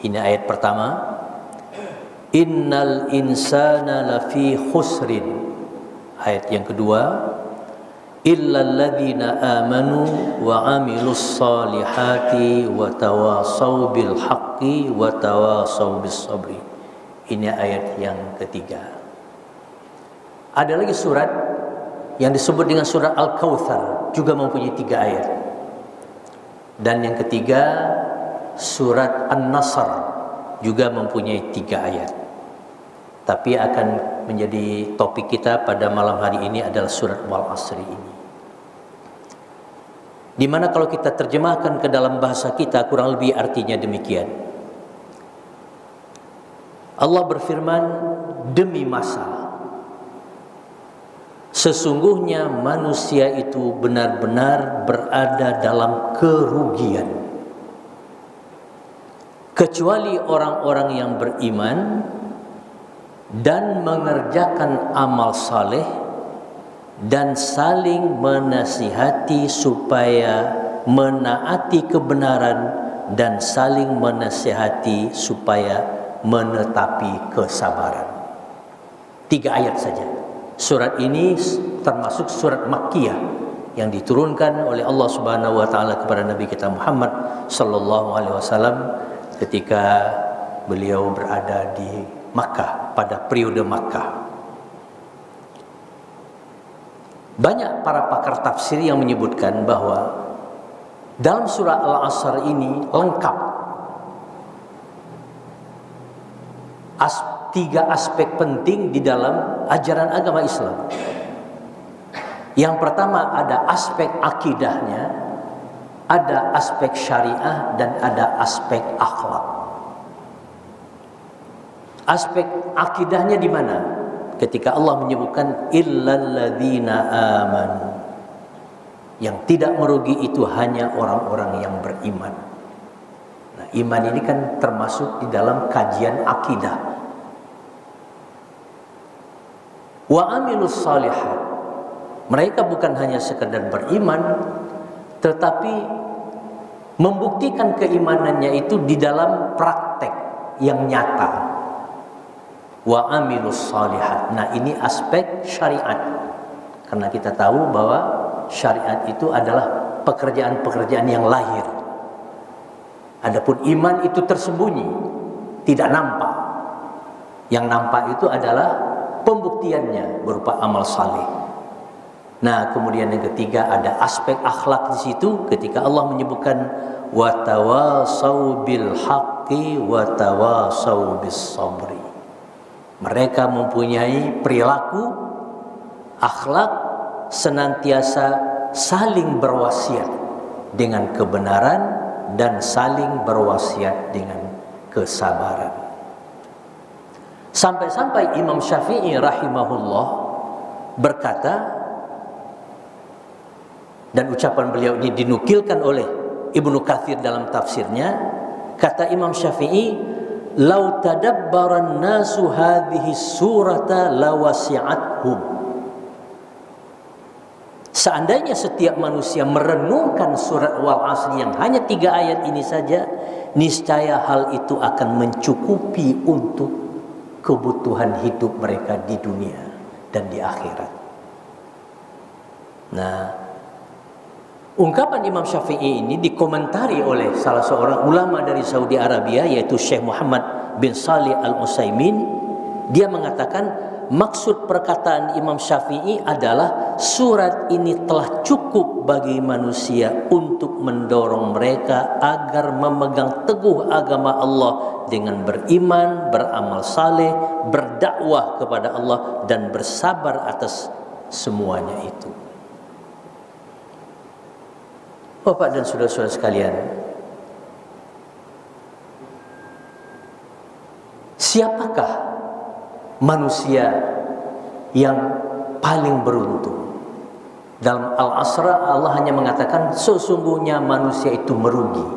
Ini ayat pertama. Innal insana lafi khusrin. Ayat yang kedua, illal ladzina amanu wa amilus solihati wa tawasaw bil haqqi wa tawasaw bis sabri. Ini ayat yang ketiga. Ada lagi surat yang disebut dengan surat Al-Kautsar, juga mempunyai 3 ayat. Dan yang ketiga, surat An-Nasr, juga mempunyai 3 ayat. Tapi akan menjadi topik kita pada malam hari ini adalah surat Wal Asri ini. Di mana kalau kita terjemahkan ke dalam bahasa kita kurang lebih artinya demikian. Allah berfirman, demi masa, sesungguhnya manusia itu benar-benar berada dalam kerugian, kecuali orang-orang yang beriman dan mengerjakan amal saleh dan saling menasihati supaya menaati kebenaran dan saling menasihati supaya menetapi kesabaran. 3 ayat saja. Surat ini termasuk surat Makkiyah yang diturunkan oleh Allah Subhanahu wa taala kepada Nabi kita Muhammad sallallahu alaihi wasallam ketika beliau berada di Makkah, pada periode Makkah. Banyak para pakar tafsir yang menyebutkan bahwa dalam surah Al-Asr ini lengkap 3 aspek penting di dalam ajaran agama Islam. Yang pertama ada aspek akidahnya, ada aspek syariah, dan ada aspek akhlak. Aspek akidahnya di mana? Ketika Allah menyebutkan illal ladzina amanu. Yang tidak merugi itu hanya orang-orang yang beriman. Nah, iman ini kan termasuk di dalam kajian akidah. Wa amilus salihat. Mereka bukan hanya sekedar beriman, tetapi membuktikan keimanannya itu di dalam praktek yang nyata. Wa amilus salihat. Nah, ini aspek syariat. Karena kita tahu bahwa syariat itu adalah pekerjaan-pekerjaan yang lahir. Adapun iman itu tersembunyi, tidak nampak. Yang nampak itu adalah pembuktiannya berupa amal saleh. Nah, kemudian yang ketiga ada aspek akhlak di situ ketika Allah menyebutkan wa tawasaw bil haqqi wa tawasaw bis sabri. Mereka mempunyai perilaku akhlak senantiasa saling berwasiat dengan kebenaran dan saling berwasiat dengan kesabaran. Sampai-sampai Imam Syafi'i rahimahullah berkata, dan ucapan beliau ini dinukilkan oleh Ibnu Katsir dalam tafsirnya, kata Imam Syafi'i, lau tadabbaran nasu hadhihi surata lawasi'athum. Seandainya setiap manusia merenungkan surat Wal Asr yang hanya 3 ayat ini saja, niscaya hal itu akan mencukupi untuk kebutuhan hidup mereka di dunia dan di akhirat. Nah, ungkapan Imam Syafi'i ini dikomentari oleh salah seorang ulama dari Saudi Arabia, yaitu Syekh Muhammad bin Shalih Al-Utsaimin. Dia mengatakan maksud perkataan Imam Syafi'i adalah surat ini telah cukup bagi manusia untuk mendorong mereka agar memegang teguh agama Allah dengan beriman, beramal saleh, berdakwah kepada Allah, dan bersabar atas semuanya itu. Bapak dan saudara-saudara sekalian, siapakah manusia yang paling beruntung? Dalam Al-Asr Allah hanya mengatakan sesungguhnya manusia itu merugi.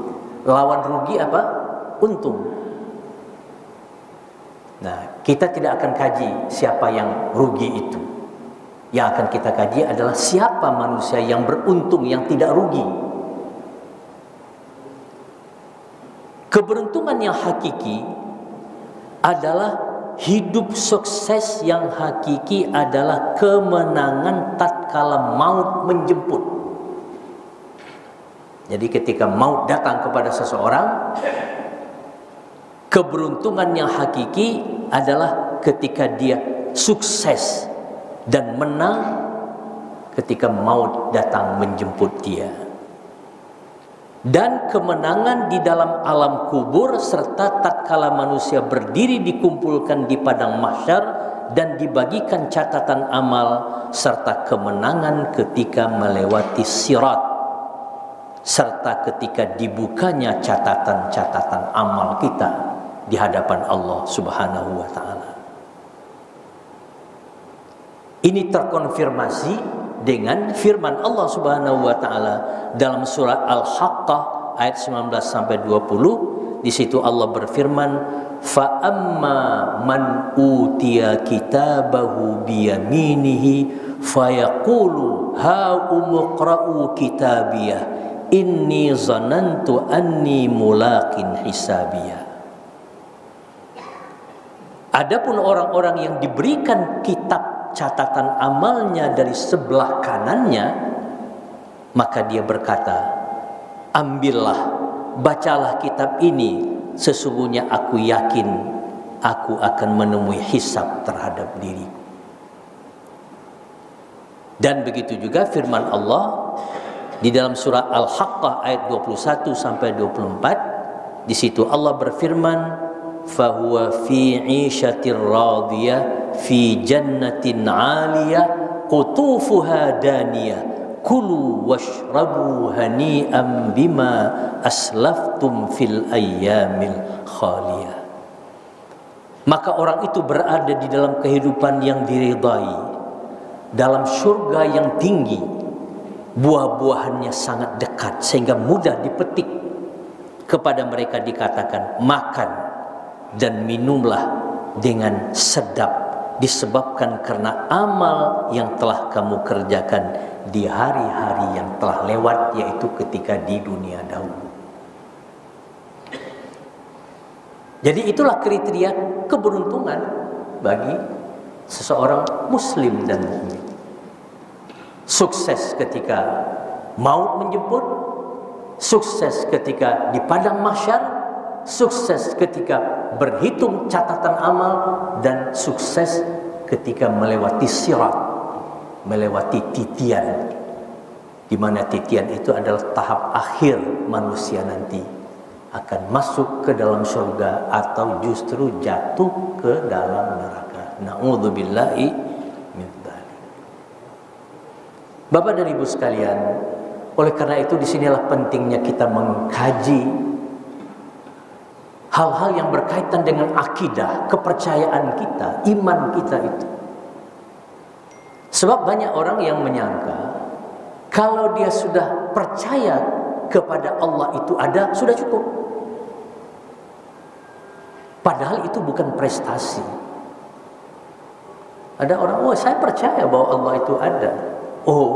Lawan rugi apa? Untung. Nah, kita tidak akan kaji siapa yang rugi itu. Yang akan kita kaji adalah siapa manusia yang beruntung, yang tidak rugi. Keberuntungan yang hakiki adalah hidup sukses yang hakiki adalah kemenangan tatkala maut menjemput. Jadi ketika maut datang kepada seseorang, keberuntungan yang hakiki adalah ketika dia sukses dan menang ketika maut datang menjemput dia. Dan kemenangan di dalam alam kubur serta tatkala manusia berdiri dikumpulkan di padang mahsyar dan dibagikan catatan amal, serta kemenangan ketika melewati sirat, serta ketika dibukanya catatan-catatan amal kita di hadapan Allah Subhanahu wa taala. Ini terkonfirmasi dengan firman Allah Subhanahu wa taala dalam surah Al-Haqqah ayat 19 sampai 20. Di situ Allah berfirman, "Fa amma man utiya kitabahu bi yaminihi fayaqulu ha umqra'u kitabiyah inni zanantu anni mulaqin hisabiyah." Adapun orang-orang yang diberikan kitab catatan amalnya dari sebelah kanannya, maka dia berkata, "Ambillah, bacalah kitab ini, sesungguhnya aku yakin aku akan menemui hisab terhadap diriku." Dan begitu juga firman Allah di dalam surah Al-Haqqah ayat 21 sampai 24. Di situ Allah berfirman, "Fahuwa fi 'ishatir radiyah fi jannatin 'aliyah qutufuha daniyah kulu washrabu hani'an bima aslaftum fil ayyamil khaliyah." Maka orang itu berada di dalam kehidupan yang diridai, dalam surga yang tinggi, buah-buahannya sangat dekat sehingga mudah dipetik. Kepada mereka dikatakan, "Makan dan minumlah dengan sedap, disebabkan karena amal yang telah kamu kerjakan di hari-hari yang telah lewat, yaitu ketika di dunia dahulu." Jadi itulah kriteria keberuntungan bagi seseorang muslim dan mukmin. Sukses ketika maut menjemput, sukses ketika di padang mahsyar, sukses ketika berhitung catatan amal, dan sukses ketika melewati sirat, melewati titian, di mana titian itu adalah tahap akhir manusia nanti akan masuk ke dalam surga atau justru jatuh ke dalam neraka. Na'udzubillahi min dzalik. Bapak dan Ibu sekalian, oleh karena itu disinilah pentingnya kita mengkaji hal-hal yang berkaitan dengan akidah, kepercayaan kita, iman kita itu. Sebab banyak orang yang menyangka kalau dia sudah percaya kepada Allah itu ada, sudah cukup. Padahal itu bukan prestasi. Ada orang, "Oh, saya percaya bahwa Allah itu ada." Oh,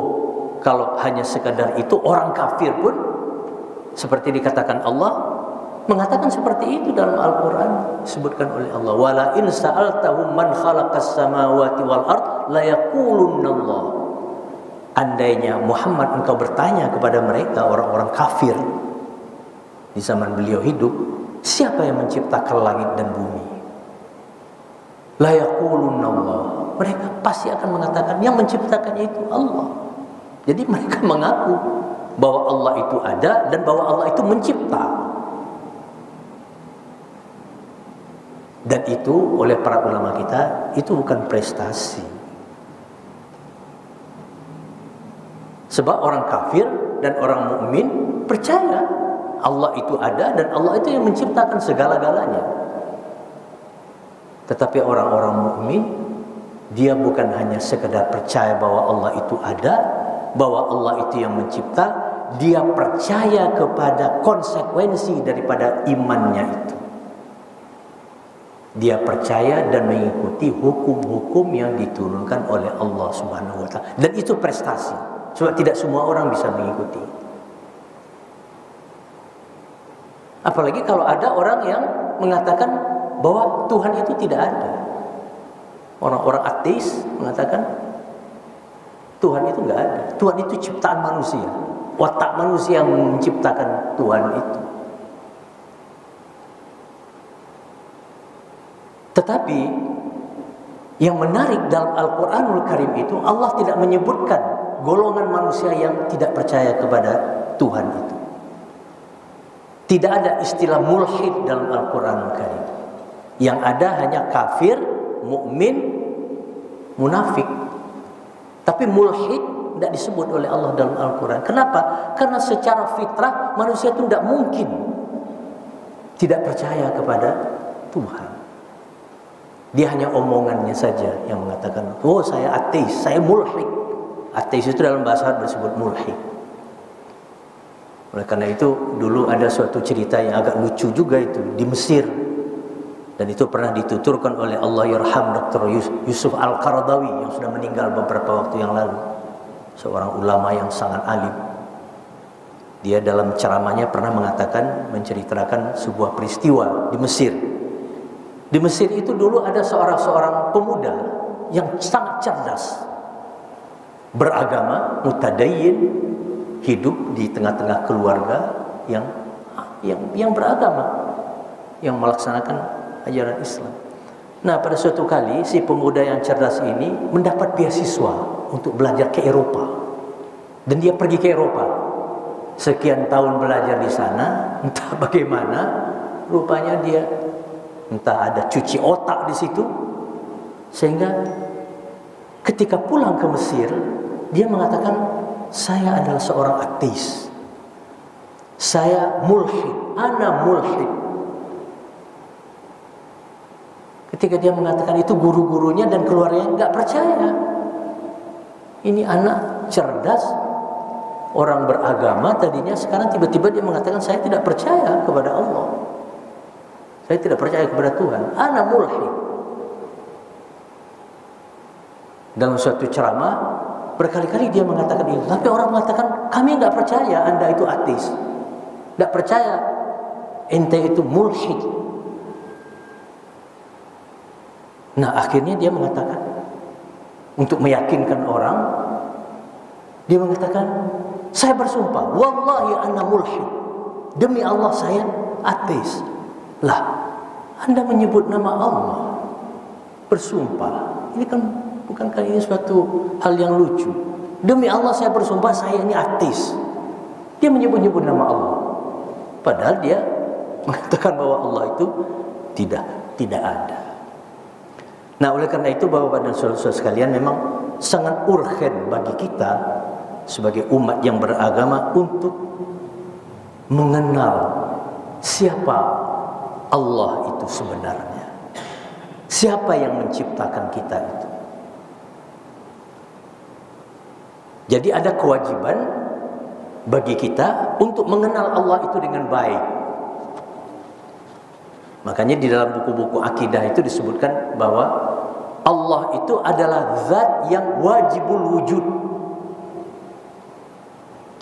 kalau hanya sekadar itu, orang kafir pun seperti dikatakan Allah mengatakan seperti itu dalam Al-Quran, disebutkan oleh Allah, "Wala in sa'altahum man khalaqas samawati wal ard la yaqulunallah." Andainya Muhammad engkau bertanya kepada mereka, orang-orang kafir di zaman beliau hidup, siapa yang menciptakan langit dan bumi? La yaqulunallah. Mereka pasti akan mengatakan yang menciptakannya itu Allah. Jadi mereka mengaku bahwa Allah itu ada dan bahwa Allah itu mencipta. Dan itu oleh para ulama kita itu bukan prestasi. Sebab orang kafir dan orang mukmin percaya Allah itu ada dan Allah itu yang menciptakan segala-galanya. Tetapi orang-orang mukmin, dia bukan hanya sekedar percaya bahwa Allah itu ada, bahwa Allah itu yang mencipta, dia percaya kepada konsekuensi daripada imannya itu. Dia percaya dan mengikuti hukum-hukum yang diturunkan oleh Allah Subhanahu wa taala. Dan itu prestasi. Sebab tidak semua orang bisa mengikuti. Apalagi kalau ada orang yang mengatakan bahwa Tuhan itu tidak ada. Orang-orang ateis mengatakan Tuhan itu nggak ada. Tuhan itu ciptaan manusia. Watak manusia yang menciptakan Tuhan itu. Tetapi yang menarik dalam Al-Quranul Karim itu, Allah tidak menyebutkan golongan manusia yang tidak percaya kepada Tuhan itu. Tidak ada istilah mulhid dalam Al-Quranul Karim. Yang ada hanya kafir, mukmin, munafik. Tapi mulhid tidak disebut oleh Allah dalam Al-Quran. Kenapa? Karena secara fitrah manusia itu tidak mungkin tidak percaya kepada Tuhan. Dia hanya omongannya saja yang mengatakan, oh saya ateis, saya mulhid. Ateis itu dalam bahasa Arab disebut mulhid. Oleh karena itu dulu ada suatu cerita yang agak lucu juga itu di Mesir, dan itu pernah dituturkan oleh Allah yarham Dr. Yusuf Al-Qaradawi yang sudah meninggal beberapa waktu yang lalu, seorang ulama yang sangat alim. Dia dalam ceramahnya pernah mengatakan, menceritakan sebuah peristiwa di Mesir. Di Mesir itu dulu ada seorang pemuda yang sangat cerdas, beragama, mutadayyin, hidup di tengah-tengah keluarga yang beragama, yang melaksanakan ajaran Islam. Nah, pada suatu kali si pemuda yang cerdas ini mendapat beasiswa untuk belajar ke Eropa, dan dia pergi ke Eropa. Sekian tahun belajar di sana, entah bagaimana, rupanya dia entah ada cuci otak di situ, sehingga ketika pulang ke Mesir dia mengatakan, saya adalah seorang ateis, saya mulhid, ana mulhid. Ketika dia mengatakan itu, guru-gurunya dan keluarganya nggak percaya. Ini anak cerdas, orang beragama tadinya, sekarang tiba-tiba dia mengatakan saya tidak percaya kepada Allah, saya tidak percaya kepada Tuhan, ana mulhid. Dalam suatu ceramah berkali-kali dia mengatakan itu, tapi orang mengatakan kami nggak percaya Anda itu ateis, nggak percaya ente itu mulhid. Nah, akhirnya dia mengatakan, untuk meyakinkan orang, dia mengatakan, saya bersumpah, wallahi ana mulhid, demi Allah saya ateis. Lah, Anda menyebut nama Allah, bersumpah, ini kan bukankah ini suatu hal yang lucu? Demi Allah saya bersumpah saya ini ateis. Dia menyebut-nyebut nama Allah, padahal dia mengatakan bahwa Allah itu tidak ada. Nah, oleh karena itu Bapak dan saudara-saudara sekalian, memang sangat urgen bagi kita sebagai umat yang beragama untuk mengenal siapa Allah itu sebenarnya. Siapa yang menciptakan kita itu? Jadi ada kewajiban bagi kita untuk mengenal Allah itu dengan baik. Makanya di dalam buku-buku akidah itu disebutkan bahwa Allah itu adalah zat yang wajibul wujud.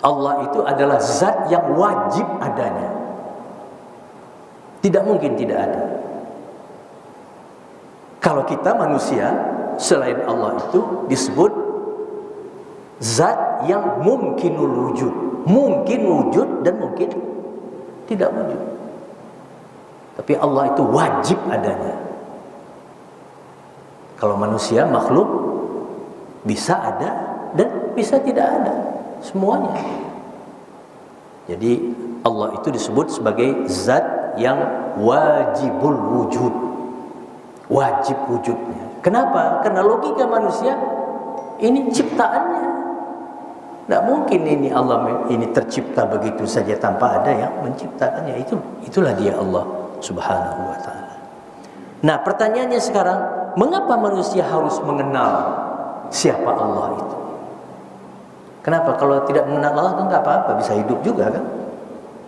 Allah itu adalah zat yang wajib adanya. Tidak mungkin tidak ada. Kalau kita manusia, selain Allah itu disebut zat yang mungkinul wujud. Mungkin wujud dan mungkin tidak wujud. Tapi Allah itu wajib adanya. Kalau manusia, makhluk, bisa ada dan bisa tidak ada, semuanya. Jadi Allah itu disebut sebagai zat yang wajibul wujud, wajib wujudnya. Kenapa? Karena logika manusia ini ciptaannya. Tidak mungkin ini Allah ini tercipta begitu saja tanpa ada yang menciptakannya. Itulah dia Allah Subhanahu wa ta'ala. Nah, pertanyaannya sekarang, mengapa manusia harus mengenal siapa Allah itu? Kenapa? Kalau tidak mengenal Allah kan nggak apa-apa, bisa hidup juga kan?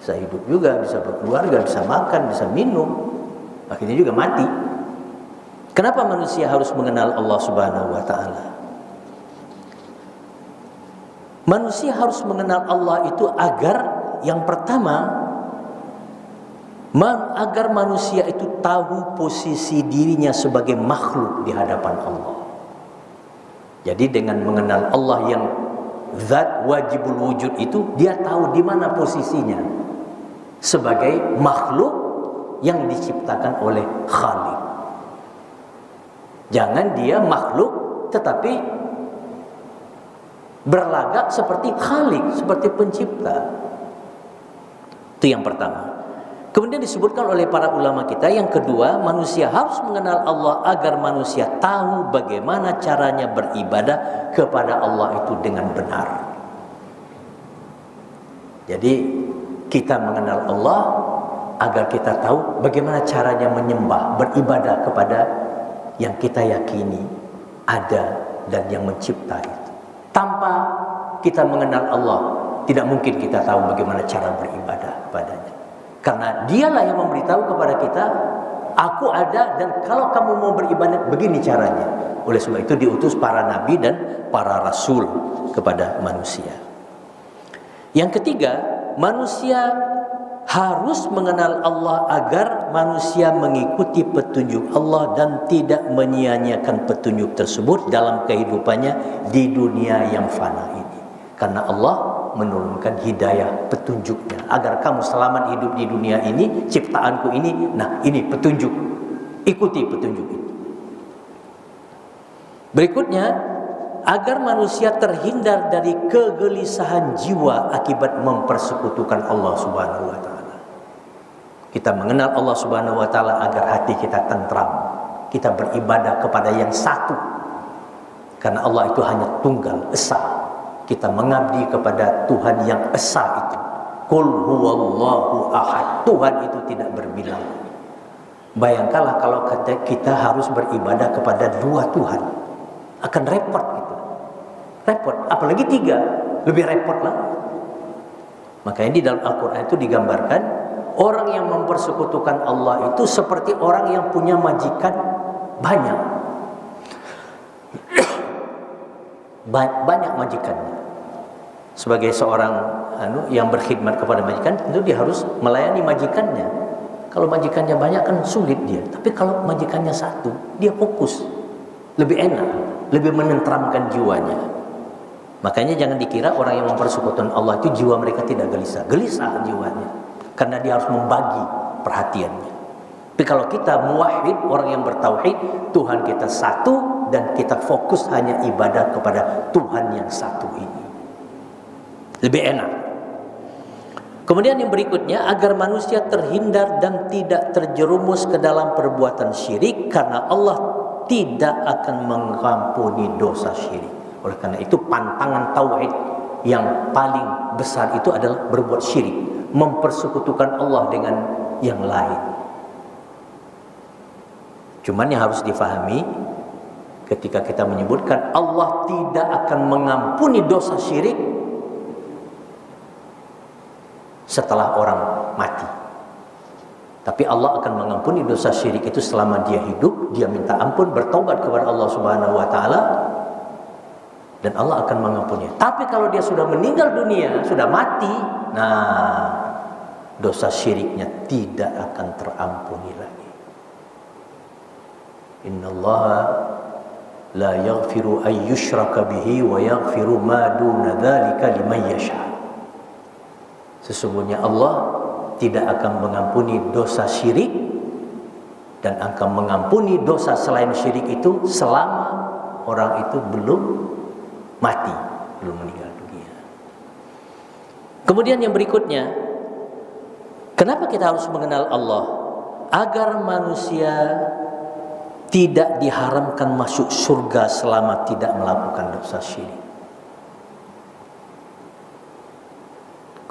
Bisa hidup juga, bisa berkeluarga, bisa makan, bisa minum, akhirnya juga mati. Kenapa manusia harus mengenal Allah Subhanahu wa ta'ala? Manusia harus mengenal Allah itu agar yang pertama agar manusia itu tahu posisi dirinya sebagai makhluk di hadapan Allah. Jadi dengan mengenal Allah yang zat wajibul wujud itu, dia tahu di mana posisinya sebagai makhluk yang diciptakan oleh Khalik. Jangan dia makhluk tetapi berlagak seperti Khalik, seperti pencipta. Itu yang pertama. Kemudian disebutkan oleh para ulama kita, yang kedua, manusia harus mengenal Allah agar manusia tahu bagaimana caranya beribadah kepada Allah itu dengan benar. Jadi kita mengenal Allah agar kita tahu bagaimana caranya menyembah, beribadah kepada yang kita yakini ada dan yang mencipta itu. Tanpa kita mengenal Allah, tidak mungkin kita tahu bagaimana cara beribadah kepadanya. Karena dialah yang memberitahu kepada kita, aku ada dan kalau kamu mau beribadah begini caranya. Oleh sebab itu diutus para nabi dan para rasul kepada manusia. Yang ketiga, manusia harus mengenal Allah agar manusia mengikuti petunjuk Allah dan tidak menyia-nyiakan petunjuk tersebut dalam kehidupannya di dunia yang fana ini. Karena Allah menurunkan hidayah petunjuknya agar kamu selamat hidup di dunia ini, ciptaanku ini. Nah, ini petunjuk, ikuti petunjuk itu. Berikutnya, agar manusia terhindar dari kegelisahan jiwa akibat mempersekutukan Allah Subhanahu wa taala. Kita mengenal Allah Subhanahu wa taala agar hati kita tentram, kita beribadah kepada yang satu. Karena Allah itu hanya tunggal, esa. Kita mengabdi kepada Tuhan yang esa itu. Qul huwallahu ahad. Tuhan itu tidak berbilang. Bayangkanlah kalau kita harus beribadah kepada dua Tuhan. Akan repot gitu. Repot. Apalagi tiga. Lebih repot lah. Makanya di dalam Al-Quran itu digambarkan, orang yang mempersekutukan Allah itu seperti orang yang punya majikan banyak. Banyak majikannya. Sebagai seorang yang berkhidmat kepada majikan, tentu dia harus melayani majikannya. Kalau majikannya banyak kan sulit dia. Tapi kalau majikannya satu, dia fokus. Lebih enak, lebih menenteramkan jiwanya. Makanya jangan dikira orang yang mempersekutukan Allah itu jiwa mereka tidak gelisah. Gelisah jiwanya. Karena dia harus membagi perhatiannya. Tapi kalau kita muwahhid, orang yang bertauhid, Tuhan kita satu dan kita fokus hanya ibadah kepada Tuhan yang satu ini. Lebih enak. Kemudian yang berikutnya, agar manusia terhindar dan tidak terjerumus ke dalam perbuatan syirik, karena Allah tidak akan mengampuni dosa syirik. Oleh karena itu pantangan tauhid yang paling besar itu adalah berbuat syirik, mempersekutukan Allah dengan yang lain. Cuman yang harus difahami, ketika kita menyebutkan Allah tidak akan mengampuni dosa syirik setelah orang mati. Tapi Allah akan mengampuni dosa syirik itu selama dia hidup, dia minta ampun, bertobat kepada Allah Subhanahu wa taala, dan Allah akan mengampuni. Tapi kalau dia sudah meninggal dunia, sudah mati, nah dosa syiriknya tidak akan terampuni lagi. Innallaha la yaghfiru an yushraka bihi wa yaghfiru ma duna dzalika liman yasha. Sesungguhnya Allah tidak akan mengampuni dosa syirik dan akan mengampuni dosa selain syirik itu selama orang itu belum mati, belum meninggal dunia. Kemudian yang berikutnya, kenapa kita harus mengenal Allah? Agar manusia tidak diharamkan masuk surga selama tidak melakukan dosa syirik.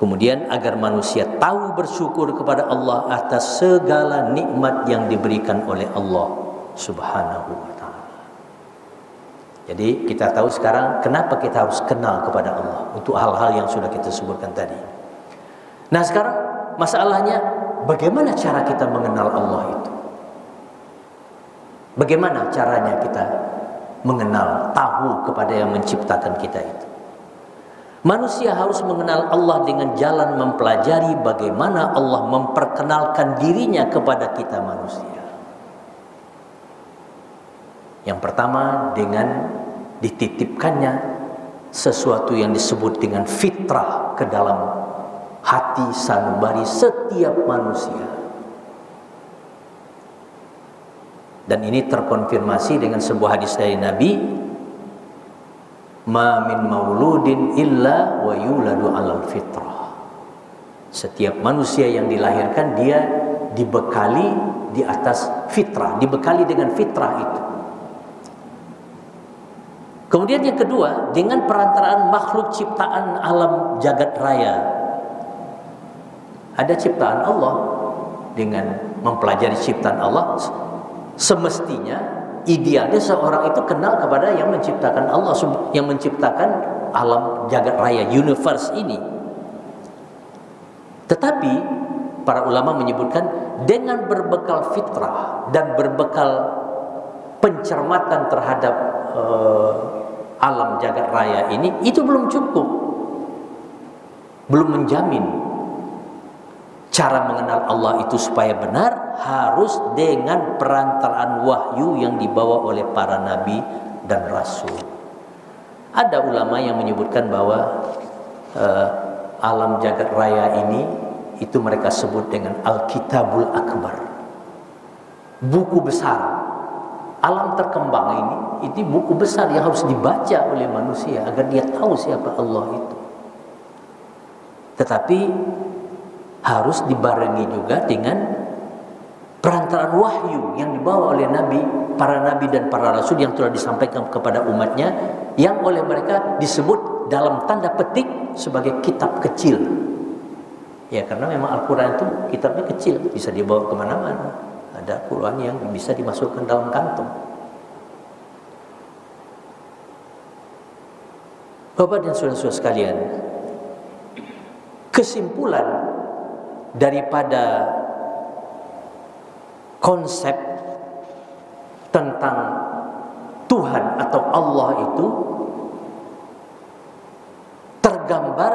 Kemudian agar manusia tahu bersyukur kepada Allah atas segala nikmat yang diberikan oleh Allah Subhanahu wa taala. Jadi kita tahu sekarang kenapa kita harus kenal kepada Allah untuk hal-hal yang sudah kita sebutkan tadi. Nah, sekarang masalahnya bagaimana cara kita mengenal Allah itu? Bagaimana caranya kita mengenal, tahu kepada yang menciptakan kita itu? Manusia harus mengenal Allah dengan jalan mempelajari bagaimana Allah memperkenalkan dirinya kepada kita manusia. Yang pertama, dengan dititipkannya sesuatu yang disebut dengan fitrah ke dalam hati sanubari setiap manusia. Dan ini terkonfirmasi dengan sebuah hadis dari Nabi, ma min mauludin illa wa yuladu alal fitrah. Setiap manusia yang dilahirkan dia dibekali di atas fitrah, dibekali dengan fitrah itu. Kemudian yang kedua, dengan perantaraan makhluk ciptaan alam jagat raya. Ada ciptaan Allah, dengan mempelajari ciptaan Allah, semestinya idealnya seorang itu kenal kepada yang menciptakan Allah, yang menciptakan alam jagat raya, universe ini. Tetapi para ulama menyebutkan dengan berbekal fitrah dan berbekal pencermatan terhadap alam jagat raya ini, itu belum cukup, belum menjamin. Cara mengenal Allah itu supaya benar harus dengan perantaraan wahyu yang dibawa oleh para nabi dan rasul. Ada ulama yang menyebutkan bahwa alam jagat raya ini itu mereka sebut dengan Al-Kitabul Akbar, buku besar. Alam terkembang ini buku besar yang harus dibaca oleh manusia agar dia tahu siapa Allah itu. Tetapi harus dibarengi juga dengan perantaraan wahyu yang dibawa oleh para nabi dan para rasul yang telah disampaikan kepada umatnya, yang oleh mereka disebut dalam tanda petik sebagai kitab kecil. Ya, karena memang Al-Quran itu kitabnya kecil, bisa dibawa kemana-mana. Ada Quran yang bisa dimasukkan dalam kantong. Bapak dan saudara-saudara sekalian, kesimpulan daripada konsep tentang Tuhan atau Allah itu tergambar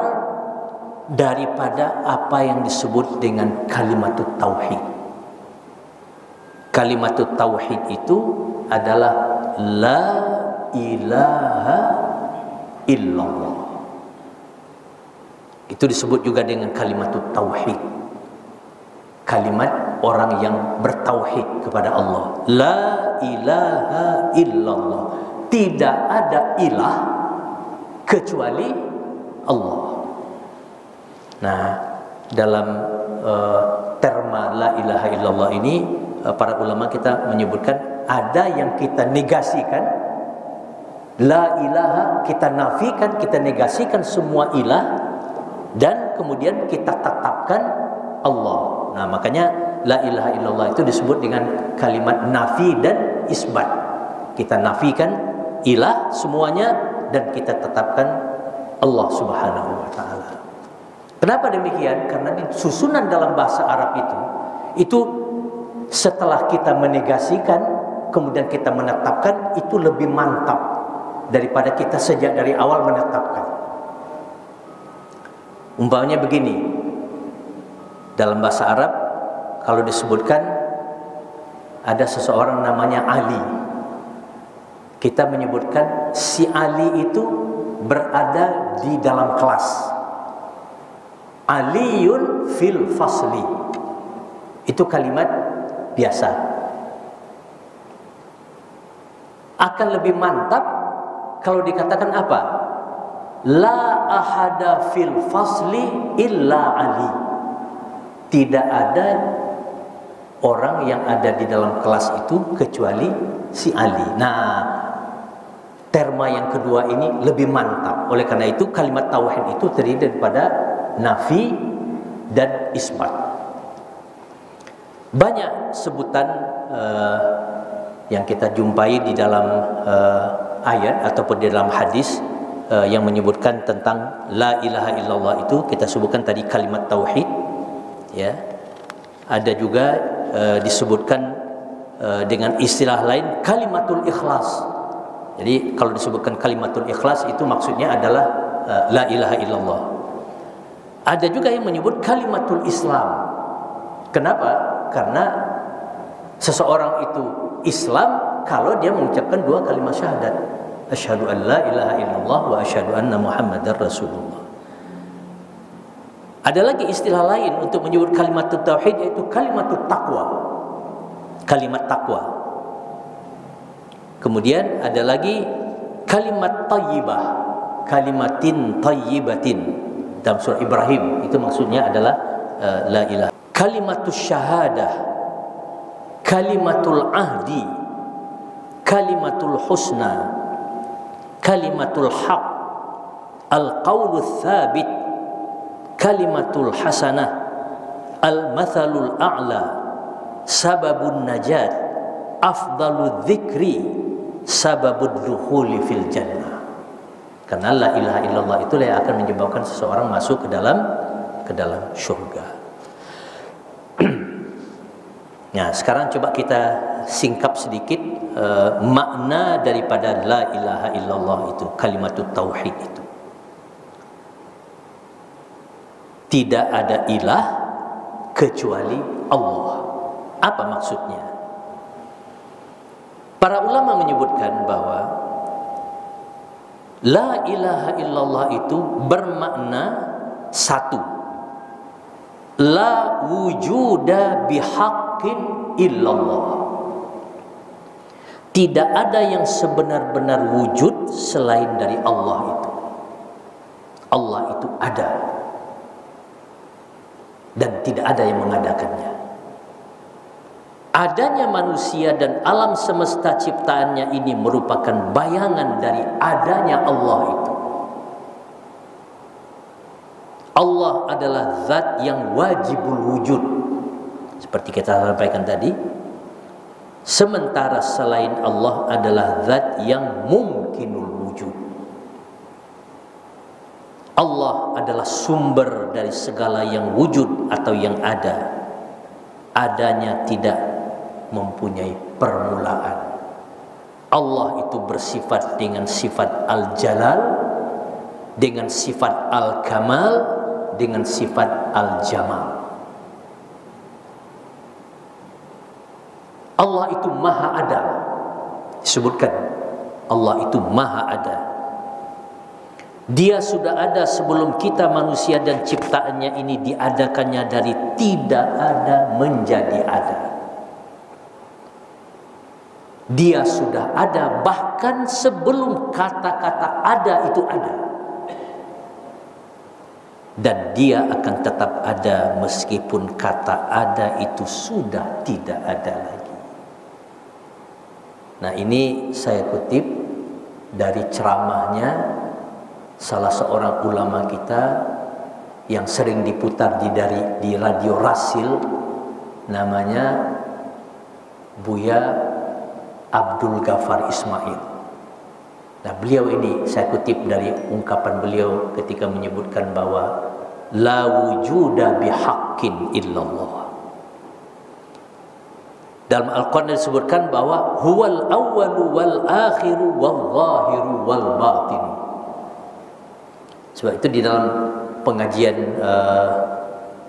daripada apa yang disebut dengan kalimatut tauhid. Kalimatut tauhid itu adalah la ilaha illallah. Itu disebut juga dengan kalimatut tauhid. Kalimat orang yang bertauhid kepada Allah. La ilaha illallah. Tidak ada ilah kecuali Allah. Nah, dalam terma la ilaha illallah ini, para ulama kita menyebutkan ada yang kita negasikan, la ilaha kita nafikan, kita negasikan semua ilah, dan kemudian kita tetapkan Allah. Nah, makanya la ilaha illallah itu disebut dengan kalimat nafi dan isbat. Kita nafikan ilah semuanya dan kita tetapkan Allah Subhanahu wa taala. Kenapa demikian? Karena di susunan dalam bahasa Arab itu setelah kita menegasikan kemudian kita menetapkan, itu lebih mantap daripada kita sejak dari awal menetapkan. Umpamanya begini, dalam bahasa Arab kalau disebutkan ada seseorang namanya Ali, kita menyebutkan si Ali itu berada di dalam kelas. Aliyun fil fasli, itu kalimat biasa. Akan lebih mantap kalau dikatakan apa? La ahada fil fasli illa Ali. Tidak ada orang yang ada di dalam kelas itu kecuali si Ali. Nah, terma yang kedua ini lebih mantap. Oleh karena itu kalimat tauhid itu terdiri daripada nafi dan isbat. Banyak sebutan yang kita jumpai di dalam ayat ataupun di dalam hadis yang menyebutkan tentang la ilaha illallah, itu kita sebutkan tadi kalimat tauhid, ya. Ada juga disebutkan dengan istilah lain kalimatul ikhlas. Jadi kalau disebutkan kalimatul ikhlas itu maksudnya adalah la ilaha illallah. Ada juga yang menyebut kalimatul Islam. Kenapa? Karena seseorang itu Islam kalau dia mengucapkan dua kalimat syahadat. Asyhadu an la ilaha illallah wa asyhadu anna Muhammadar Rasulullah. Ada lagi istilah lain untuk menyebut kalimat tauhid, yaitu kalimat taqwa. Kalimat taqwa. Kemudian ada lagi kalimat tayyibah, kalimatin tayyibatin. Dalam surah Ibrahim itu maksudnya adalah la ilaha. Kalimatus syahadah, kalimatul ahdi, kalimatul husna, kalimatul haq, al-qaulul thabit, kalimatul hasanah, al-mathalul a'la, sababun najat, afdalul dzikri, sababud dukhuli fil jannah. Karena la ilaha illallah itulah yang akan menyebabkan seseorang masuk ke dalam syurga. Nah, sekarang coba kita singkap sedikit makna daripada la ilaha illallah itu, kalimatut tauhid itu. Tidak ada ilah kecuali Allah. Apa maksudnya? Para ulama menyebutkan bahwa la ilaha illallah itu bermakna satu, la wujuda bihaqqin illallah. Tidak ada yang sebenar-benar wujud selain dari Allah itu. Allah itu ada dan tidak ada yang mengadakannya. Adanya manusia dan alam semesta ciptaannya ini merupakan bayangan dari adanya Allah itu. Allah adalah zat yang wajibul wujud, seperti kita sampaikan tadi. Sementara selain Allah adalah zat yang mungkinul wujud. Allah adalah sumber dari segala yang wujud atau yang ada. Adanya tidak mempunyai permulaan. Allah itu bersifat dengan sifat al-jalal, dengan sifat al-kamal, dengan sifat al-jamal. Allah itu maha ada. Disebutkan Allah itu maha ada. Dia sudah ada sebelum kita manusia dan ciptaannya ini diadakannya dari tidak ada menjadi ada. Dia sudah ada bahkan sebelum kata-kata ada itu ada. Dan dia akan tetap ada meskipun kata ada itu sudah tidak ada lagi. Nah, ini saya kutip dari ceramahnya salah seorang ulama kita yang sering diputar di radio Rasil, namanya Buya Abdul Ghaffar Ismail. Nah, beliau ini saya kutip dari ungkapan beliau ketika menyebutkan bahwa la wujuda bihaqqin illallah. Dalam Al-Quran disebutkan bahwa huwal awwalu wal akhiru wal zahiru wal batinu. Sebab itu di dalam pengajian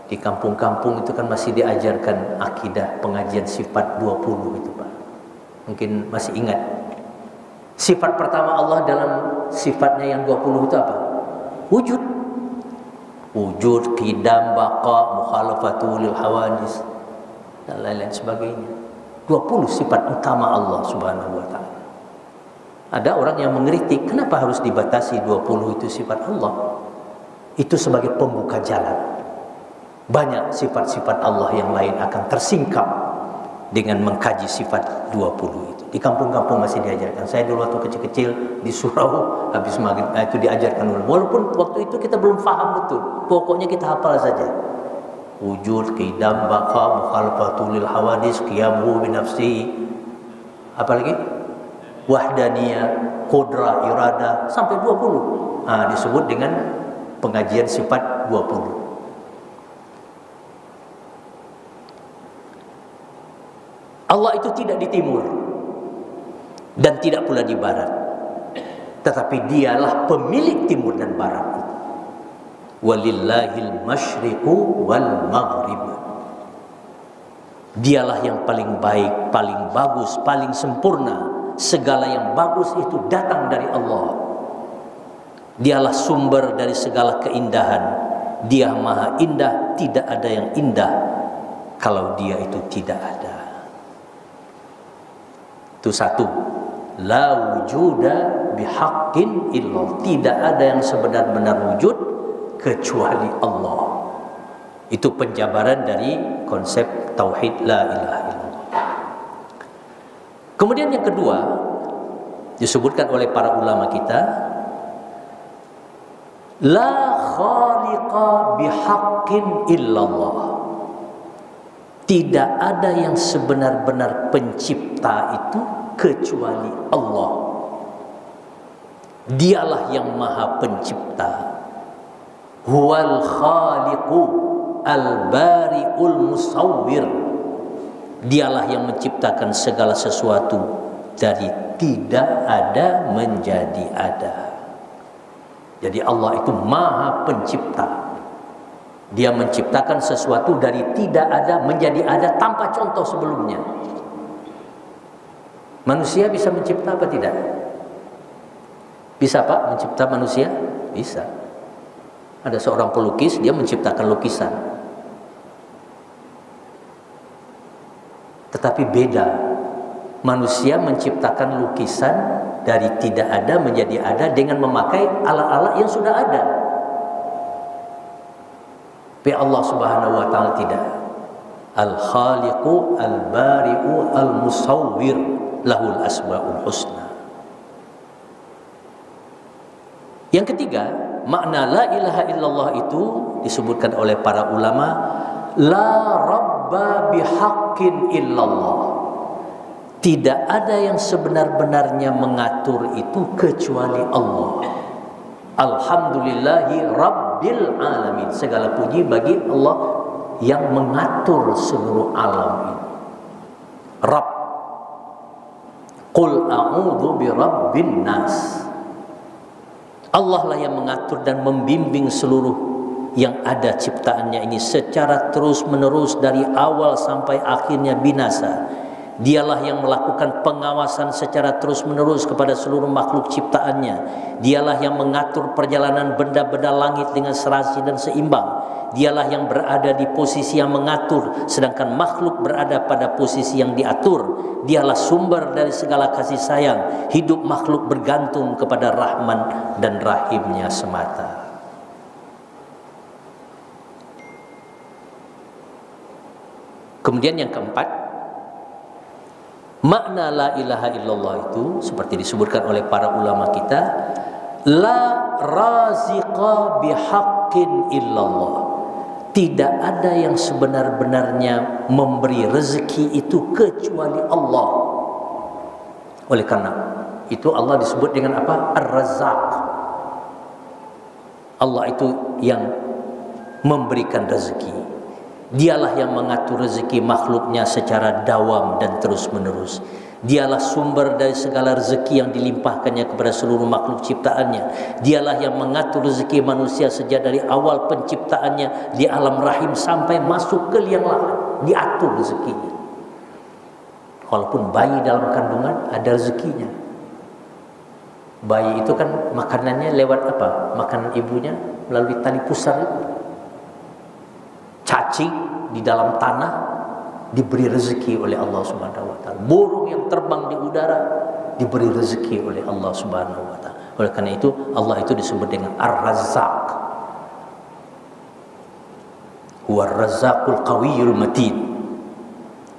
di kampung-kampung itu kan masih diajarkan akidah pengajian sifat 20 itu, Pak. Mungkin masih ingat. Sifat pertama Allah dalam sifatnya yang 20 itu apa? Wujud. Wujud, qidam, baqa, mukhalafatu lil hawadis dan lain-lain sebagainya. 20 sifat utama Allah Subhanahu wa taala. Ada orang yang mengkritik, kenapa harus dibatasi 20 itu sifat Allah? Itu sebagai pembuka jalan. Banyak sifat-sifat Allah yang lain akan tersingkap dengan mengkaji sifat 20 itu. Di kampung-kampung masih diajarkan. Saya dulu waktu kecil-kecil di surau habis maghrib itu diajarkan dulu. Walaupun waktu itu kita belum paham betul. Pokoknya kita hafal saja. Wujud, qidam, baqa, mukhalafatu lil hawadis, qiyamuhu bi nafsihi. Apa lagi? Wahdaniyah, qudra, irada sampai 20. Nah, disebut dengan pengajian sifat 20. Allah itu tidak di timur dan tidak pula di barat, tetapi dialah pemilik timur dan barat. Walillahil masyriqu wal maghrib. Dialah yang paling baik, paling bagus, paling sempurna. Segala yang bagus itu datang dari Allah. Dialah sumber dari segala keindahan. Dia maha indah, tidak ada yang indah kalau dia itu tidak ada. Itu satu. La wujuda bihaqqin illallah. Tidak ada yang sebenar-benar wujud kecuali Allah. Itu penjabaran dari konsep tauhid la ilaha illallah. Kemudian yang kedua disebutkan oleh para ulama kita, la khaliqa bihaqqin illallah. Tidak ada yang sebenar-benar pencipta itu kecuali Allah. Dialah yang maha pencipta. Huwal khaliqu al-bari'ul musawwir. Dialah yang menciptakan segala sesuatu dari tidak ada menjadi ada. Jadi Allah itu maha pencipta. Dia menciptakan sesuatu dari tidak ada menjadi ada tanpa contoh sebelumnya. Manusia bisa mencipta apa tidak? Bisa Pak mencipta manusia? Bisa. Ada seorang pelukis, dia menciptakan lukisan. Tetapi beda. Manusia menciptakan lukisan dari tidak ada menjadi ada dengan memakai alat-alat yang sudah ada. Tapi Allah Subhanahu wa taala tidak. Al-Khaliqu al-Bari'u al-Musawwir lahul asmaul husna. Yang ketiga, makna la ilaha illallah itu disebutkan oleh para ulama, la rabba bihaqqin illallah. Tidak ada yang sebenar-benarnya mengatur itu kecuali Allah. Alhamdulillahi rabbil alamin. Segala puji bagi Allah yang mengatur seluruh alam ini. Rabb. Qul a'udzu birabbin nas. Allah lah yang mengatur dan membimbing seluruh yang ada ciptaannya ini secara terus-menerus dari awal sampai akhirnya binasa. Dialah yang melakukan pengawasan secara terus-menerus kepada seluruh makhluk ciptaannya. Dialah yang mengatur perjalanan benda-benda langit dengan serasi dan seimbang. Dialah yang berada di posisi yang mengatur, sedangkan makhluk berada pada posisi yang diatur. Dialah sumber dari segala kasih sayang. Hidup makhluk bergantung kepada Rahman dan Rahimnya semata. Kemudian yang keempat, makna la ilaha illallah itu seperti disebutkan oleh para ulama kita, la raziqa bihaqqin illallah. Tidak ada yang sebenar-benarnya memberi rezeki itu kecuali Allah. Oleh karena itu Allah disebut dengan apa? Ar-Razzaq. Allah itu yang memberikan rezeki. Dialah yang mengatur rezeki makhluknya secara dawam dan terus-menerus. Dialah sumber dari segala rezeki yang dilimpahkannya kepada seluruh makhluk ciptaannya. Dialah yang mengatur rezeki manusia sejak dari awal penciptaannya di alam rahim sampai masuk ke liang lahat. Diatur rezekinya. Walaupun bayi dalam kandungan ada rezekinya. Bayi itu kan makanannya lewat apa? Makanan ibunya melalui tali pusar itu. Cacing di dalam tanah diberi rezeki oleh Allah Subhanahu wa taala. Burung yang terbang di udara diberi rezeki oleh Allah Subhanahu wa taala. Oleh karena itu Allah itu disebut dengan Ar-Razzaq. Huwa Ar-Razzaqul Qawiyyul Matin.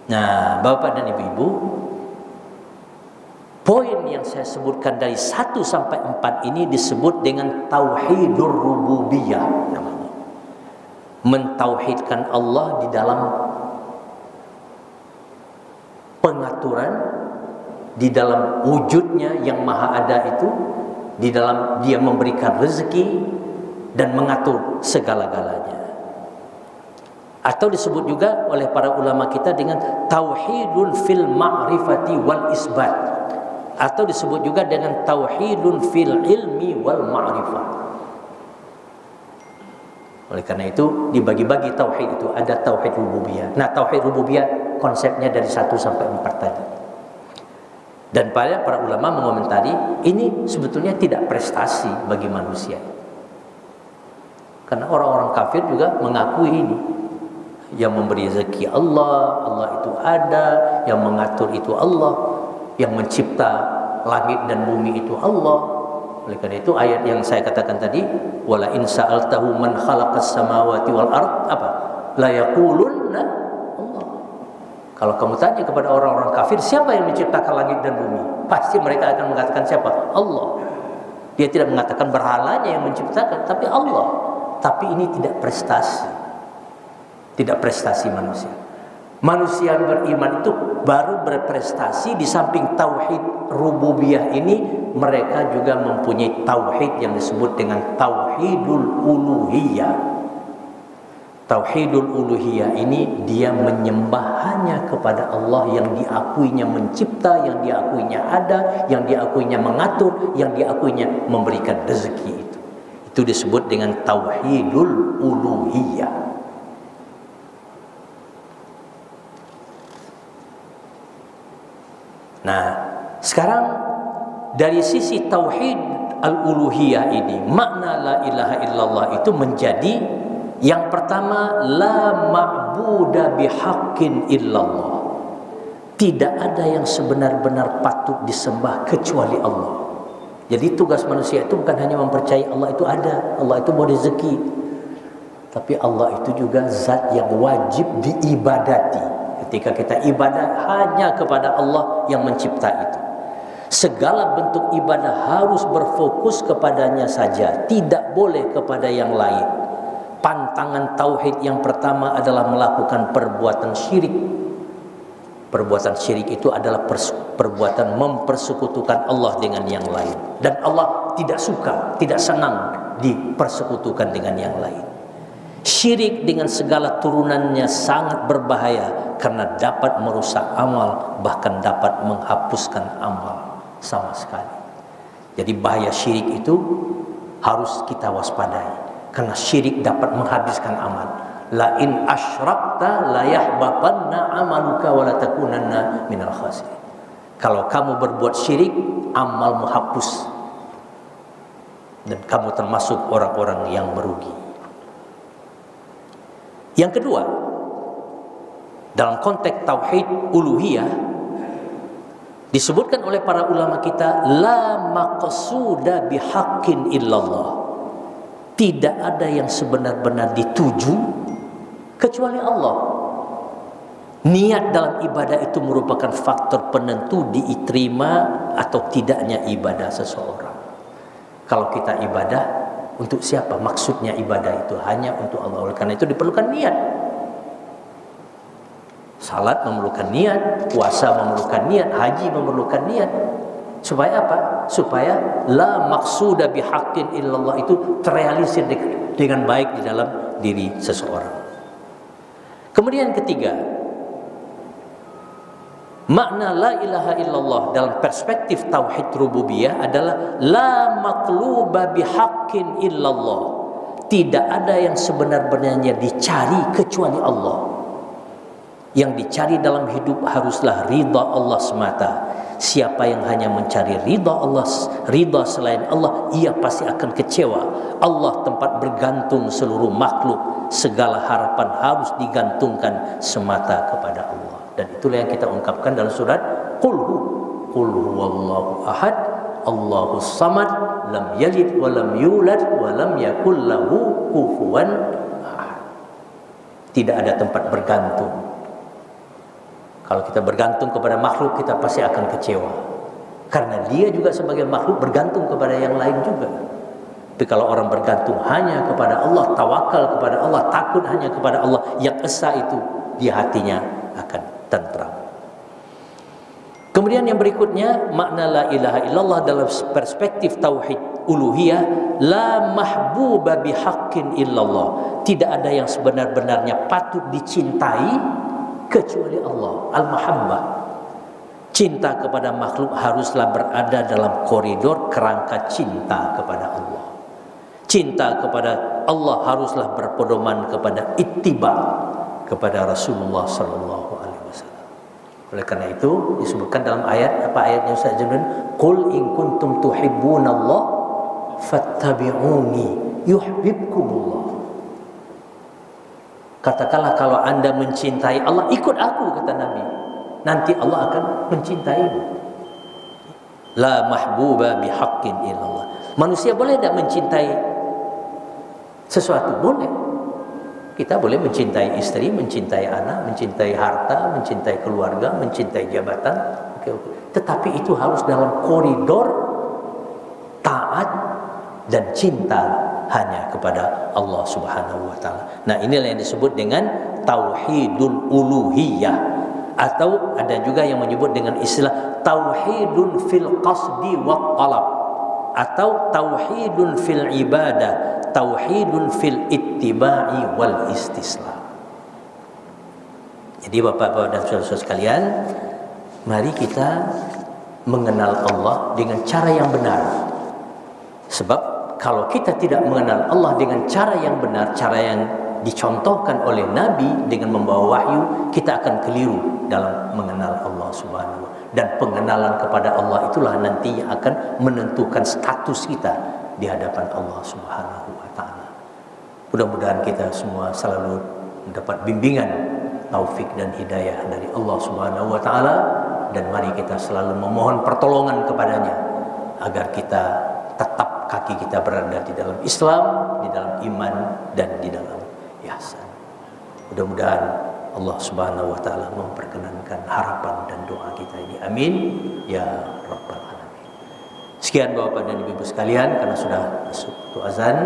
Nah, Bapak dan Ibu-ibu, poin yang saya sebutkan dari 1 sampai 4 ini disebut dengan tauhidur rububiyah namanya. Mentauhidkan Allah di dalam pengaturan, di dalam wujudnya yang maha ada itu, di dalam dia memberikan rezeki dan mengatur segala-galanya. Atau disebut juga oleh para ulama kita dengan tauhidul fil ma'rifati wal isbat. atau disebut juga dengan tauhidun fil ilmi wal ma'rifah. Oleh karena itu dibagi-bagi tauhid itu, ada tauhid rububiyah. Nah, tauhid rububiyah konsepnya dari 1 sampai 4 tadi. Dan para ulama mengomentari ini sebetulnya tidak prestasi bagi manusia. Karena orang-orang kafir juga mengakui ini. Yang memberi rezeki Allah, Allah itu ada, yang mengatur itu Allah, yang mencipta langit dan bumi itu Allah. Oleh karena itu ayat yang saya katakan tadi, wala in sa'altahu man khalaqas samawati wal ard, apa? La yaqulunna Allah. Kalau kamu tanya kepada orang-orang kafir, siapa yang menciptakan langit dan bumi? Pasti mereka akan mengatakan siapa? Allah. Dia tidak mengatakan berhalanya yang menciptakan, tapi Allah. Tapi ini tidak prestasi. Tidak prestasi manusia. Manusia yang beriman itu baru berprestasi. Di samping tauhid rububiyah ini, mereka juga mempunyai tauhid yang disebut dengan tauhidul uluhiyah. Tauhidul uluhiyah ini dia menyembah hanya kepada Allah yang diakuinya mencipta, yang diakuinya ada, yang diakuinya mengatur, yang diakuinya memberikan rezeki itu. Itu disebut dengan tauhidul uluhiyah. Nah, sekarang dari sisi tauhid al-uluhiyah ini, makna la ilaha illallah itu menjadi yang pertama, la ma'buda bihaqqin illallah. Tidak ada yang sebenar-benar patut disembah kecuali Allah. Jadi tugas manusia itu bukan hanya mempercayai Allah itu ada, Allah itu mau rezeki, tapi Allah itu juga zat yang wajib diibadati. Ketika kita ibadah hanya kepada Allah yang mencipta itu. Segala bentuk ibadah harus berfokus kepadanya saja, tidak boleh kepada yang lain. Pantangan tauhid yang pertama adalah melakukan perbuatan syirik. Perbuatan syirik itu adalah perbuatan mempersekutukan Allah dengan yang lain. Dan Allah tidak suka, tidak senang dipersekutukan dengan yang lain. Syirik dengan segala turunannya sangat berbahaya karena dapat merusak amal, bahkan dapat menghapuskan amal sama sekali. Jadi bahaya syirik itu harus kita waspadai, karena syirik dapat menghabiskan amal. La in asyrakta la yahbatanna amaluka wa la takunanna minal khasirin. Kalau kamu berbuat syirik, amalmu hapus dan kamu termasuk orang-orang yang merugi. Yang kedua, dalam konteks tauhid uluhiyah disebutkan oleh para ulama kita, la maqsuda bihaqqin illallah. Tidak ada yang sebenar-benar dituju kecuali Allah. Niat dalam ibadah itu merupakan faktor penentu diterima atau tidaknya ibadah seseorang. Kalau kita ibadah, untuk siapa? Maksudnya ibadah itu hanya untuk Allah. Oleh karena itu diperlukan niat. Salat memerlukan niat, puasa memerlukan niat, haji memerlukan niat. Supaya apa? Supaya la maqsuda bihaqqin illallah itu terrealisir dengan baik di dalam diri seseorang. Kemudian yang ketiga, makna la ilaha illallah dalam perspektif tauhid rububiyah adalah la maqluba bihaqqin illallah. Tidak ada yang sebenar-benarnya dicari kecuali Allah. Yang dicari dalam hidup haruslah ridha Allah semata. Siapa yang hanya mencari ridha Allah, ridha selain Allah, ia pasti akan kecewa. Allah tempat bergantung seluruh makhluk. Segala harapan harus digantungkan semata kepada Allah. Dan itulah yang kita ungkapkan dalam surat Qul huwallahu ahad, Allahus samad, lam yalid wa lam yulad wa lam yakul lahu kufuwan ahad. Tidak ada tempat bergantung. Kalau kita bergantung kepada makhluk, kita pasti akan kecewa. Karena dia juga sebagai makhluk bergantung kepada yang lain juga. Tapi kalau orang bergantung hanya kepada Allah, tawakal kepada Allah, takut hanya kepada Allah, yang esa itu di hatinya akan tentram. Kemudian yang berikutnya, makna la ilaha illallah dalam perspektif tauhid uluhiyah, la mahbuba bihaqqin illallah. Tidak ada yang sebenar-benarnya patut dicintai kecuali Allah. Al-mahabbah. Cinta kepada makhluk haruslah berada dalam koridor kerangka cinta kepada Allah. Cinta kepada Allah haruslah berpedoman kepada ittiba kepada Rasulullah sallallahu alaihi wasallam. Oleh karena itu disebutkan dalam ayat, apa ayatnya Ustaz Jamil? Qul in kuntum tuhibbunallah fattabi'uni yuhibbukumullah. Katakanlah kalau Anda mencintai Allah, ikut aku, kata Nabi. Nanti Allah akan mencintaimu. La mahbuba bihaqqin illallah. Manusia boleh tak mencintai sesuatu? Boleh. Kita boleh mencintai istri, mencintai anak, mencintai harta, mencintai keluarga, mencintai jabatan. Oke. Tetapi itu harus dalam koridor taat dan cinta hanya kepada Allah Subhanahu wa taala. Nah, inilah yang disebut dengan tauhidul uluhiyah, atau ada juga yang menyebut dengan istilah tauhidun fil qasdi wa talab, atau tauhidun fil ibadah, tauhidun fil ittiba'i wal istislam. Jadi Bapak-bapak dan saudara-saudara sekalian, mari kita mengenal Allah dengan cara yang benar. Sebab kalau kita tidak mengenal Allah dengan cara yang benar, cara yang dicontohkan oleh Nabi dengan membawa wahyu, kita akan keliru dalam mengenal Allah Subhanahu wa taala. Dan pengenalan kepada Allah itulah nanti yang akan menentukan status kita di hadapan Allah Subhanahu wa taala. Mudah-mudahan kita semua selalu mendapat bimbingan, taufik dan hidayah dari Allah Subhanahu wa taala, dan mari kita selalu memohon pertolongan kepadanya agar kita tetap kaki kita berada di dalam Islam, di dalam iman, dan di dalam ihsan. Mudah-mudahan Allah Subhanahu wa taala memperkenankan harapan dan doa kita ini. Amin ya rabbal alamin. Sekian Bapak dan Ibu sekalian, karena sudah masuk waktu azan,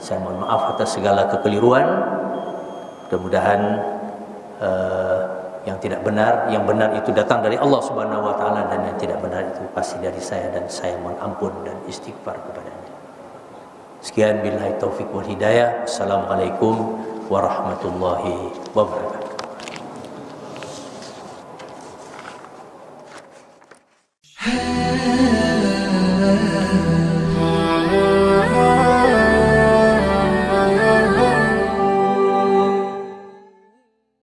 saya mohon maaf atas segala kekeliruan. Mudah-mudahan yang tidak benar, yang benar itu datang dari Allah Subhanahu wa taala, dan yang tidak benar itu pasti dari saya, dan saya mohon ampun dan istighfar kepadanya. Sekian, billahi taufik wal hidayah. Assalamualaikum warahmatullahi wabarakatuh.